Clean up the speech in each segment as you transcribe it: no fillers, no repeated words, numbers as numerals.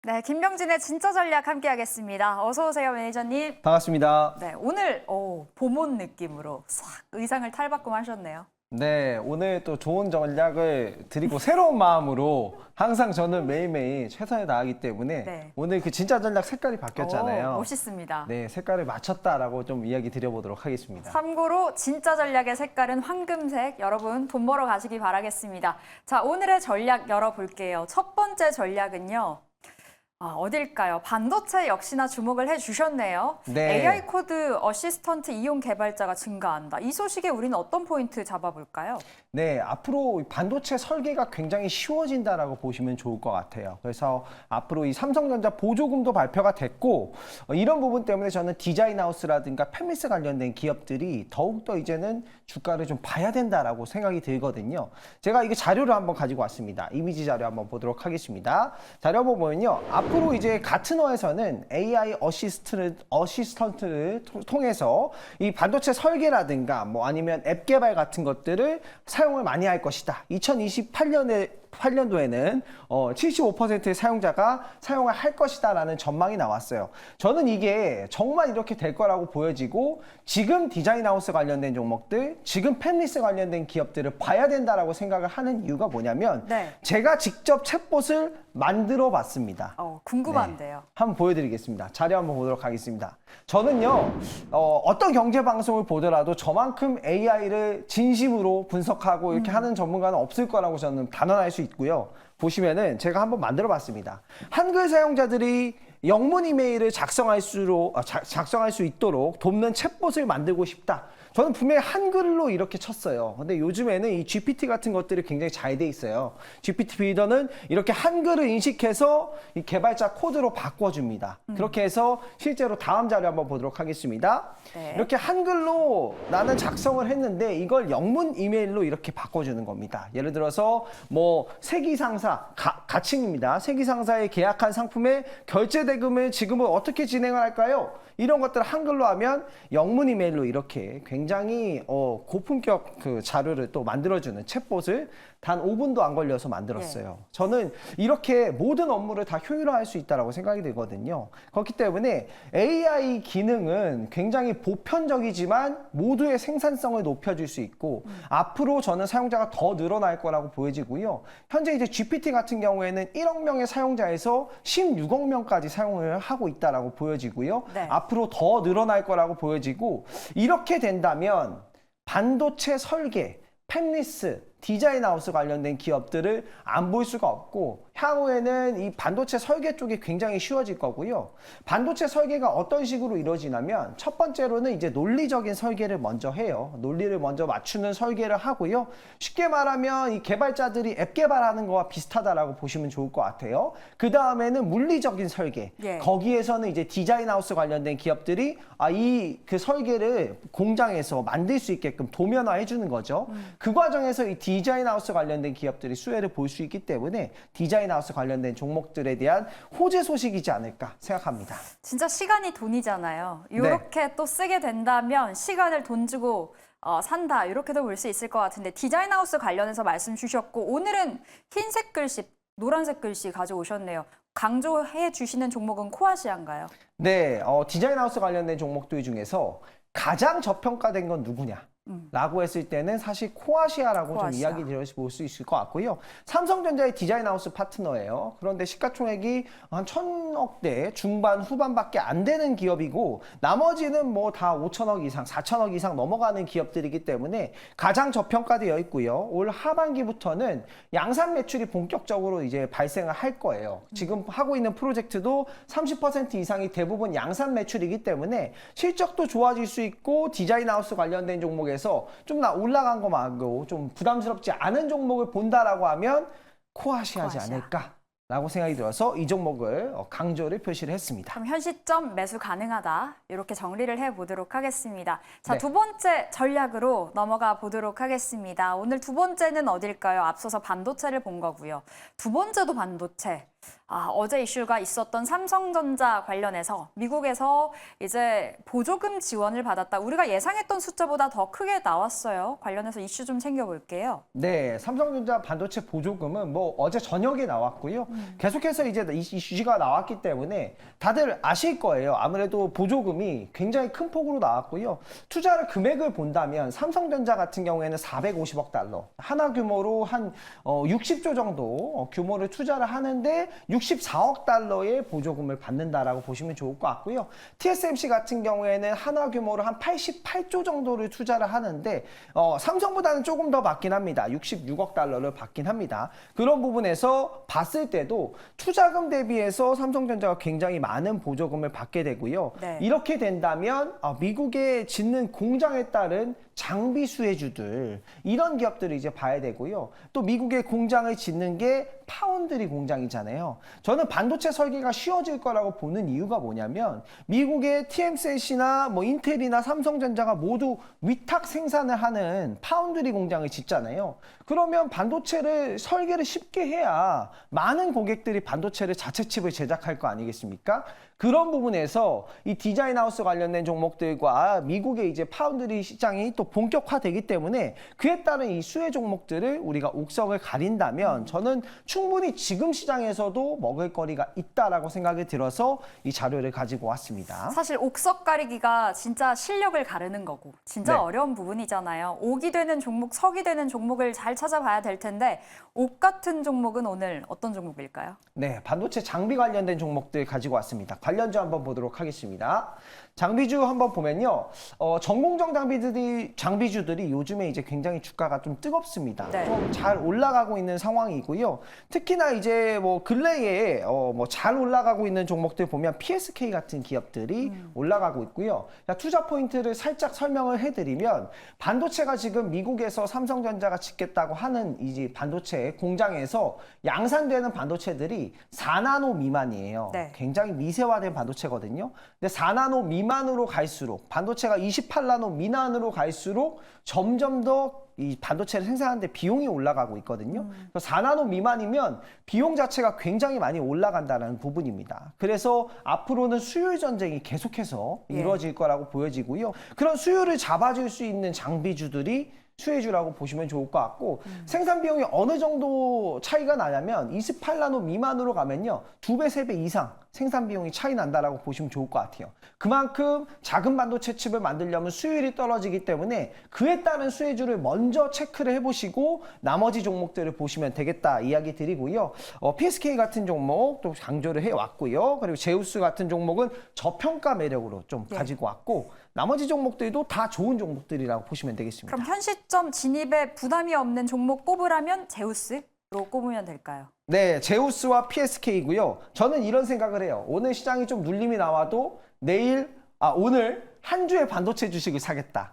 네, 김병진의 진짜 전략 함께하겠습니다. 어서 오세요, 매니저님. 반갑습니다. 네, 오늘 봄온 느낌으로 싹 의상을 탈바꿈하셨네요. 네, 오늘 또 좋은 전략을 드리고 새로운 마음으로 항상 저는 매일매일 최선을 다하기 때문에 네. 오늘 그 진짜 전략 색깔이 바뀌었잖아요. 멋있습니다. 네, 색깔을 맞췄다라고 좀 이야기 드려보도록 하겠습니다. 참고로 진짜 전략의 색깔은 황금색. 여러분 돈 벌어 가시기 바라겠습니다. 자, 오늘의 전략 열어볼게요. 첫 번째 전략은요. 어딜까요? 반도체 역시나 주목을 해주셨네요. 네. AI 코드 어시스턴트 이용 개발자가 증가한다. 이 소식에 우리는 어떤 포인트 잡아볼까요? 네, 앞으로 반도체 설계가 굉장히 쉬워진다라고 보시면 좋을 것 같아요. 그래서 앞으로 이 삼성전자 보조금도 발표가 됐고 이런 부분 때문에 저는 디자인하우스라든가 팹리스 관련된 기업들이 더욱더 이제는 주가를 좀 봐야 된다라고 생각이 들거든요. 제가 이게 자료를 한번 가지고 왔습니다. 이미지 자료 한번 보도록 하겠습니다. 자료 보면요. 앞으로 이제 가트너에서는 AI 어시스턴트를 통해서 이 반도체 설계라든가 뭐 아니면 앱 개발 같은 것들을 사용을 많이 할 것이다. 2028년도에는 75%의 사용자가 사용을 할 것이다라는 전망이 나왔어요. 저는 이게 정말 이렇게 될 거라고 보여지고 지금 디자인하우스 관련된 종목들, 지금 팹리스 관련된 기업들을 봐야 된다라고 생각을 하는 이유가 뭐냐면 네. 제가 직접 챗봇을 만들어 봤습니다. 궁금한데요. 네, 한번 보여드리겠습니다. 자료 한번 보도록 하겠습니다. 저는요, 어떤 경제 방송을 보더라도 저만큼 AI를 진심으로 분석하고 이렇게 하는 전문가는 없을 거라고 저는 단언할 수 있고요. 보시면은 제가 한번 만들어 봤습니다. 한글 사용자들이 영문 이메일을 작성할 수 있도록 돕는 챗봇을 만들고 싶다. 저는 분명히 한글로 이렇게 쳤어요. 근데 요즘에는 이 GPT 같은 것들이 굉장히 잘 돼 있어요. GPT 빌더는 이렇게 한글을 인식해서 이 개발자 코드로 바꿔줍니다. 그렇게 해서 실제로 다음 자료 한번 보도록 하겠습니다. 네. 이렇게 한글로 나는 작성을 했는데 이걸 영문 이메일로 이렇게 바꿔주는 겁니다. 예를 들어서 뭐 세기상사, 가칭입니다. 세기상사에 계약한 상품의 결제 대금을 지금은 어떻게 진행을 할까요? 이런 것들을 한글로 하면 영문 이메일로 이렇게 굉장히 고품격 그 자료를 또 만들어주는 챗봇을 단 5분도 안 걸려서 만들었어요. 저는 이렇게 모든 업무를 다 효율화할 수 있다고 생각이 들거든요. 그렇기 때문에 AI 기능은 굉장히 보편적이지만 모두의 생산성을 높여줄 수 있고 앞으로 저는 사용자가 더 늘어날 거라고 보여지고요. 현재 이제 GPT 같은 경우에는 1억 명의 사용자에서 16억 명까지 사용을 하고 있다고 보여지고요. 네. 앞으로 더 늘어날 거라고 보여지고 이렇게 된다면 반도체 설계, 팹리스, 디자인하우스 관련된 기업들을 안 볼 수가 없고 향후에는 이 반도체 설계 쪽이 굉장히 쉬워질 거고요. 반도체 설계가 어떤 식으로 이루어지냐면 첫 번째로는 이제 논리적인 설계를 먼저 해요. 논리를 먼저 맞추는 설계를 하고요. 쉽게 말하면 이 개발자들이 앱 개발하는 거와 비슷하다라고 보시면 좋을 것 같아요. 그 다음에는 물리적인 설계. 예. 거기에서는 이제 디자인하우스 관련된 기업들이 이 그 설계를 공장에서 만들 수 있게끔 도면화해 주는 거죠. 그 과정에서 이 디자인하우스 관련된 기업들이 수혜를 볼 수 있기 때문에 디자인하우스 관련된 종목들에 대한 호재 소식이지 않을까 생각합니다. 진짜 시간이 돈이잖아요. 이렇게 또 쓰게 된다면 시간을 돈 주고 산다 이렇게도 볼 수 있을 것 같은데 디자인하우스 관련해서 말씀 주셨고 오늘은 흰색 글씨, 노란색 글씨 가져오셨네요. 강조해 주시는 종목은 코아시아인가요? 네, 디자인하우스 관련된 종목들 중에서 가장 저평가된 건 누구냐? 라고 했을 때는 사실 코아시아라고 좀 이야기 드려볼 수 있을 것 같고요. 삼성전자의 디자인하우스 파트너예요. 그런데 시가총액이 한 1,000억대 중반 후반밖에 안 되는 기업이고 나머지는 뭐 다 5천억 이상, 4천억 이상 넘어가는 기업들이기 때문에 가장 저평가되어 있고요. 올 하반기부터는 양산 매출이 본격적으로 이제 발생을 할 거예요. 지금 하고 있는 프로젝트도 30% 이상이 대부분 양산 매출이기 때문에 실적도 좋아질 수 있고 디자인하우스 관련된 종목에 좀 올라간 거 말고 좀 부담스럽지 않은 종목을 본다라고 하면 코아시아지 않을까라고 생각이 들어서 이 종목을 강조를 표시를 했습니다. 그럼 현 시점 매수 가능하다 이렇게 정리를 해보도록 하겠습니다. 자, 네. 두 번째 전략으로 넘어가 보도록 하겠습니다. 오늘 두 번째는 어딜까요? 앞서서 반도체를 본 거고요. 두 번째도 반도체. 어제 이슈가 있었던 삼성전자 관련해서 미국에서 이제 보조금 지원을 받았다. 우리가 예상했던 숫자보다 더 크게 나왔어요. 관련해서 이슈 좀 챙겨볼게요. 네, 삼성전자 반도체 보조금은 뭐 어제 저녁에 나왔고요. 계속해서 이제 이 이슈가 나왔기 때문에 다들 아실 거예요. 아무래도 보조금이 굉장히 큰 폭으로 나왔고요. 투자를 금액을 본다면 삼성전자 같은 경우에는 450억 달러, 하나 규모로 한 60조 정도 규모를 투자를 하는데 64억 달러의 보조금을 받는다라고 보시면 좋을 것 같고요. TSMC 같은 경우에는 하나 규모로 한 88조 정도를 투자를 하는데 삼성보다는 조금 더 받긴 합니다. 66억 달러를 받긴 합니다. 그런 부분에서 봤을 때도 투자금 대비해서 삼성전자가 굉장히 많은 보조금을 받게 되고요. 네. 이렇게 된다면 미국에 짓는 공장에 따른 장비 수혜주들, 이런 기업들을 이제 봐야 되고요. 또 미국의 공장을 짓는 게 파운드리 공장이잖아요. 저는 반도체 설계가 쉬워질 거라고 보는 이유가 뭐냐면 미국의 TSMC나 뭐 인텔이나 삼성전자가 모두 위탁 생산을 하는 파운드리 공장을 짓잖아요. 그러면 반도체를 설계를 쉽게 해야 많은 고객들이 반도체를 자체 칩을 제작할 거 아니겠습니까? 그런 부분에서 이 디자인 하우스 관련된 종목들과 미국의 이제 파운드리 시장이 또 본격화되기 때문에 그에 따른 이 수혜 종목들을 우리가 옥석을 가린다면 저는 충분히 지금 시장에서도 먹을거리가 있다라고 생각이 들어서 이 자료를 가지고 왔습니다. 사실 옥석 가리기가 진짜 실력을 가르는 거고 진짜 네. 어려운 부분이잖아요. 옥이 되는 종목, 석이 되는 종목을 잘 찾아봐야 될 텐데 옥 같은 종목은 오늘 어떤 종목일까요? 네, 반도체 장비 관련된 종목들 가지고 왔습니다. 관련주 한번 보도록 하겠습니다. 장비주 한번 보면요, 전공정 장비주들이 요즘에 이제 굉장히 주가가 좀 뜨겁습니다. 네. 좀 잘 올라가고 있는 상황이고요. 특히나 이제 뭐 근래에 뭐 잘 올라가고 있는 종목들 보면 PSK 같은 기업들이 올라가고 있고요. 투자 포인트를 살짝 설명을 해드리면 반도체가 지금 미국에서 삼성전자가 짓겠다고 하는 이제 반도체 공장에서 양산되는 반도체들이 4나노 미만이에요. 네. 굉장히 미세화된 반도체거든요. 근데 4나노 미만으로 갈수록 반도체가 28나노 미만으로 갈수록 점점 더 이 반도체를 생산하는데 비용이 올라가고 있거든요. 그래서 4나노 미만이면 비용 자체가 굉장히 많이 올라간다는 부분입니다. 그래서 앞으로는 수요일 전쟁이 계속해서 이루어질 거라고 보여지고요. 그런 수요를 잡아줄 수 있는 장비주들이 수혜주라고 보시면 좋을 것 같고 생산 비용이 어느 정도 차이가 나냐면 28나노 미만으로 가면요 2배, 3배 이상 생산 비용이 차이 난다라고 보시면 좋을 것 같아요. 그만큼 작은 반도체 칩을 만들려면 수율이 떨어지기 때문에 그에 따른 수혜주를 먼저 체크를 해보시고 나머지 종목들을 보시면 되겠다 이야기 드리고요. PSK 같은 종목 또 강조를 해왔고요. 그리고 제우스 같은 종목은 저평가 매력으로 좀 가지고 왔고 나머지 종목들도 다 좋은 종목들이라고 보시면 되겠습니다. 그럼 현 시점 진입에 부담이 없는 종목 뽑으라면 제우스로 꼽으면 될까요? 네, 제우스와 PSK이고요. 저는 이런 생각을 해요. 오늘 시장이 좀 눌림이 나와도 오늘 한 주의 반도체 주식을 사겠다.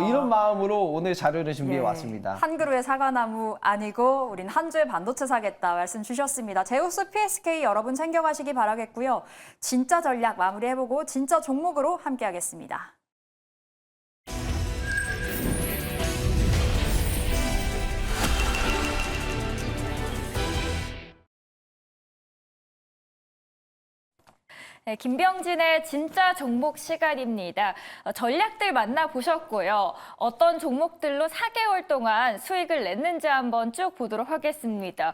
이런 마음으로 오늘 자료를 준비해 왔습니다. 한 그루의 사과나무 아니고 우린 한 주의 반도체 사겠다 말씀 주셨습니다. 제우스 PSK 여러분 챙겨가시기 바라겠고요. 진짜 전략 마무리해보고 진짜 종목으로 함께하겠습니다. 네, 김병진의 진짜 종목 시간입니다. 전략들 만나보셨고요. 어떤 종목들로 4개월 동안 수익을 냈는지 한번 쭉 보도록 하겠습니다.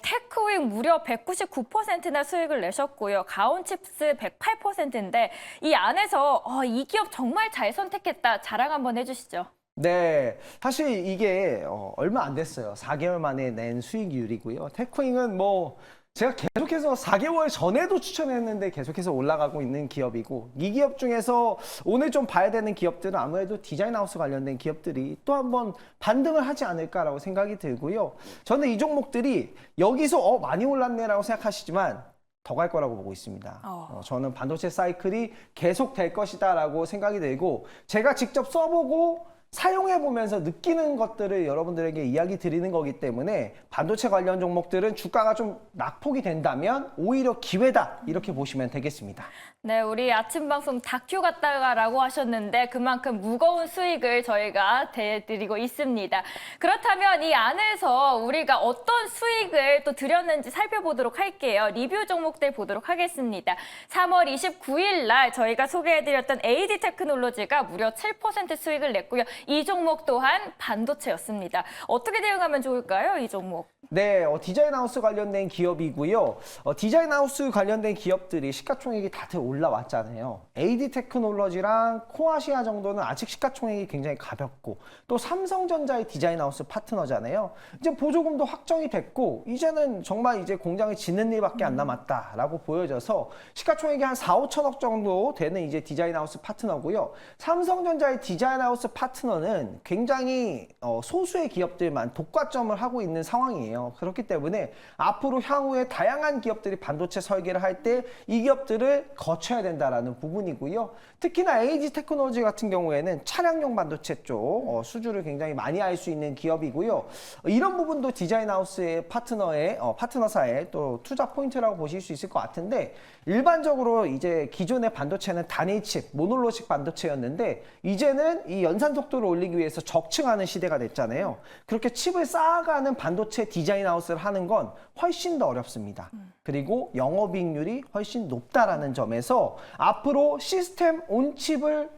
테크윙 무려 199%나 수익을 내셨고요. 가온칩스 108%인데 이 안에서 이 기업 정말 잘 선택했다. 자랑 한번 해주시죠. 네, 사실 이게 얼마 안 됐어요. 4개월 만에 낸 수익률이고요. 테크윙은 뭐 제가 계속해서 4개월 전에도 추천했는데 계속해서 올라가고 있는 기업이고 이 기업 중에서 오늘 좀 봐야 되는 기업들은 아무래도 디자인하우스 관련된 기업들이 또 한번 반등을 하지 않을까라고 생각이 들고요. 저는 이 종목들이 여기서 많이 올랐네라고 생각하시지만 더 갈 거라고 보고 있습니다. 저는 반도체 사이클이 계속 될 것이다라고 생각이 들고 제가 직접 써보고 사용해보면서 느끼는 것들을 여러분들에게 이야기 드리는 거기 때문에 반도체 관련 종목들은 주가가 좀 낙폭이 된다면 오히려 기회다 이렇게 보시면 되겠습니다. 네, 우리 아침 방송 다큐 같다라고 하셨는데 그만큼 무거운 수익을 저희가 대드리고 있습니다. 그렇다면 이 안에서 우리가 어떤 수익을 또 드렸는지 살펴보도록 할게요. 리뷰 종목들 보도록 하겠습니다. 3월 29일 날 저희가 소개해드렸던 AD 테크놀로지가 무려 7% 수익을 냈고요. 이 종목 또한 반도체였습니다. 어떻게 대응하면 좋을까요, 이 종목? 네, 디자인하우스 관련된 기업이고요. 디자인하우스 관련된 기업들이 시가총액이 다들 올라왔잖아요. AD 테크놀로지랑 코아시아 정도는 아직 시가총액이 굉장히 가볍고 또 삼성전자의 디자인하우스 파트너잖아요. 이제 보조금도 확정이 됐고 이제는 정말 이제 공장을 짓는 일밖에 안 남았다라고 보여져서 시가총액이 한 4, 5천억 정도 되는 이제 디자인하우스 파트너고요. 삼성전자의 디자인하우스 파트너는 굉장히 소수의 기업들만 독과점을 하고 있는 상황이에요. 그렇기 때문에 앞으로 향후에 다양한 기업들이 반도체 설계를 할 때 이 기업들을 거쳐야 된다라는 부분이고요. 특히나 AD 테크놀로지 같은 경우에는 차량용 반도체 쪽 수주를 굉장히 많이 할 수 있는 기업이고요. 이런 부분도 디자인하우스의 파트너사의 또 투자 포인트라고 보실 수 있을 것 같은데 일반적으로 이제 기존의 반도체는 단일 칩, 모놀로식 반도체였는데 이제는 이 연산 속도를 올리기 위해서 적층하는 시대가 됐잖아요. 그렇게 칩을 쌓아가는 반도체 디자인하우스를 하는 건 훨씬 더 어렵습니다. 그리고 영업이익률이 훨씬 높다라는 점에서 앞으로 시스템 온칩을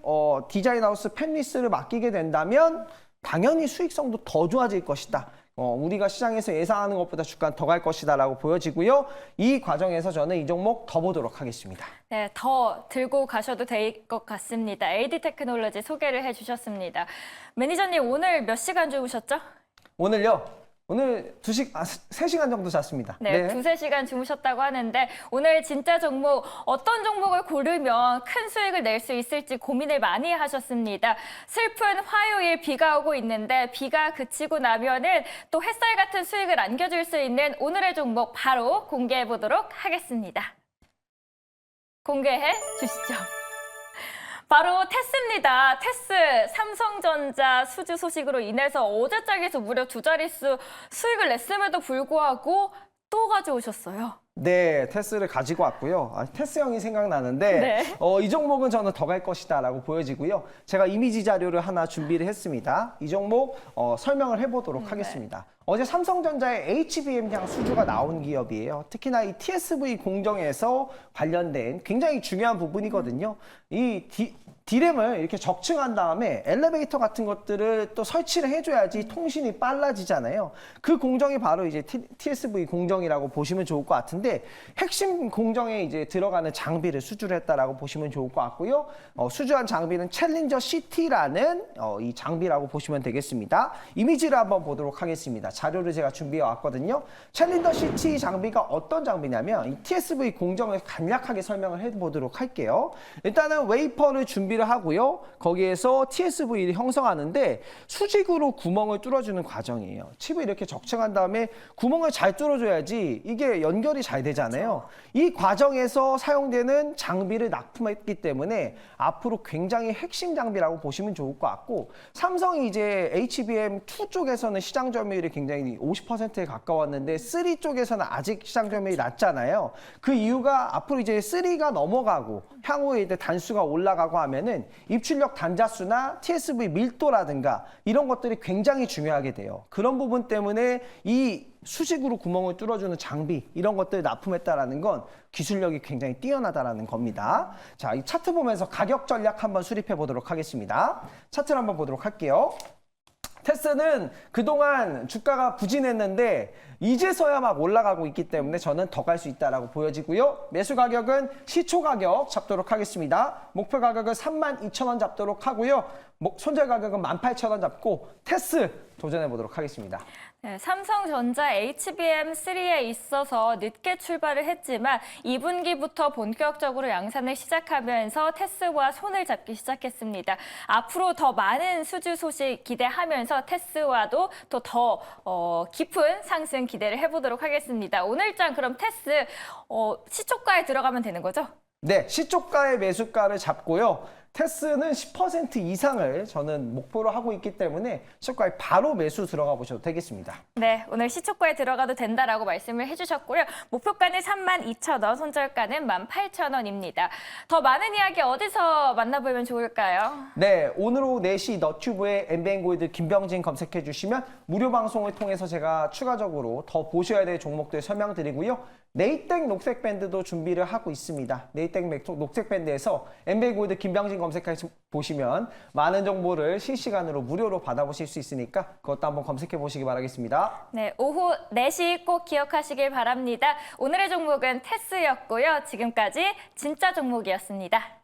디자인하우스 팹리스를 맡기게 된다면 당연히 수익성도 더 좋아질 것이다. 우리가 시장에서 예상하는 것보다 주가는 더 갈 것이다라고 보여지고요. 이 과정에서 저는 이 종목 더 보도록 하겠습니다. 네, 더 들고 가셔도 될 것 같습니다. AD 테크놀로지 소개를 해주셨습니다. 매니저님, 오늘 몇 시간 주무셨죠? 오늘요? 오늘 3시간 정도 잤습니다. 네, 두세 시간 주무셨다고 하는데 오늘 진짜 종목, 어떤 종목을 고르면 큰 수익을 낼 수 있을지 고민을 많이 하셨습니다. 슬픈 화요일 비가 오고 있는데 비가 그치고 나면은 또 햇살 같은 수익을 안겨줄 수 있는 오늘의 종목 바로 공개해 보도록 하겠습니다. 공개해 주시죠. 바로 테스입니다. 테스, 삼성전자 수주 소식으로 인해서 어제장에서 무려 2자릿수 수익을 냈음에도 불구하고 또 가져오셨어요. 네, 테스를 가지고 왔고요. 테스형이 생각나는데 네. 이 종목은 저는 더 갈 것이다 라고 보여지고요. 제가 이미지 자료를 하나 준비를 했습니다. 이 종목 설명을 해보도록 하겠습니다. 어제 삼성전자의 HBM 향 수주가 나온 기업이에요. 특히나 이 TSV 공정에서 관련된 굉장히 중요한 부분이거든요. 이 D램을 이렇게 적층한 다음에 엘리베이터 같은 것들을 또 설치를 해줘야지 통신이 빨라지잖아요. 그 공정이 바로 이제 TSV 공정이라고 보시면 좋을 것 같은데 핵심 공정에 이제 들어가는 장비를 수주를 했다라고 보시면 좋을 것 같고요. 수주한 장비는 챌린저 CT라는 이 장비라고 보시면 되겠습니다. 이미지를 한번 보도록 하겠습니다. 자료를 제가 준비해 왔거든요. 챌린저 CT 장비가 어떤 장비냐면 이 TSV 공정을 간략하게 설명을 해보도록 할게요. 일단은 웨이퍼를 준비를 하고요. 거기에서 TSV를 형성하는데 수직으로 구멍을 뚫어주는 과정이에요. 칩을 이렇게 적층한 다음에 구멍을 잘 뚫어줘야지 이게 연결이 잘 되잖아요. 이 과정에서 사용되는 장비를 납품했기 때문에 앞으로 굉장히 핵심 장비라고 보시면 좋을 것 같고 삼성이 이제 HBM2 쪽에서는 시장 점유율이 굉장히 50%에 가까웠는데 3 쪽에서는 아직 시장 점유율이 낮잖아요. 그 이유가 앞으로 이제 3가 넘어가고 향후에 이제 단수가 올라가고 하면은 입출력 단자수나 TSV 밀도라든가 이런 것들이 굉장히 중요하게 돼요. 그런 부분 때문에 이 수직으로 구멍을 뚫어주는 장비 이런 것들을 납품했다라는 건 기술력이 굉장히 뛰어나다라는 겁니다. 자, 이 차트 보면서 가격 전략 한번 수립해 보도록 하겠습니다. 차트를 한번 보도록 할게요. 테스는 그동안 주가가 부진했는데 이제서야 막 올라가고 있기 때문에 저는 더 갈 수 있다라고 보여지고요. 매수 가격은 시초 가격 잡도록 하겠습니다. 목표 가격은 32,000원 잡도록 하고요. 손절 가격은 18,000원 잡고 테스 도전해 보도록 하겠습니다. 네, 삼성전자 HBM3에 있어서 늦게 출발을 했지만 2분기부터 본격적으로 양산을 시작하면서 테스와 손을 잡기 시작했습니다. 앞으로 더 많은 수주 소식 기대하면서 테스와도 또 더 깊은 상승 기대를 해보도록 하겠습니다. 오늘장 그럼 테스 시초가에 들어가면 되는 거죠? 네, 시초가의 매수가를 잡고요. 테스는 10% 이상을 저는 목표로 하고 있기 때문에 시초가에 바로 매수 들어가 보셔도 되겠습니다. 네, 오늘 시초가에 들어가도 된다라고 말씀을 해주셨고요. 목표가는 32,000원, 손절가는 18,000원입니다. 더 많은 이야기 어디서 만나보면 좋을까요? 네, 오늘 오후 4시 너튜브에 MBN골드 김병진 검색해 주시면 무료 방송을 통해서 제가 추가적으로 더 보셔야 될 종목들 설명드리고요. 네이땡 녹색밴드도 준비를 하고 있습니다. 네이땡 녹색밴드에서 MBN골드 김병진 검색해 보시면 많은 정보를 실시간으로 무료로 받아보실 수 있으니까 그것도 한번 검색해 보시기 바라겠습니다. 네, 오후 4시 꼭 기억하시길 바랍니다. 오늘의 종목은 테스였고요. 지금까지 진짜 종목이었습니다.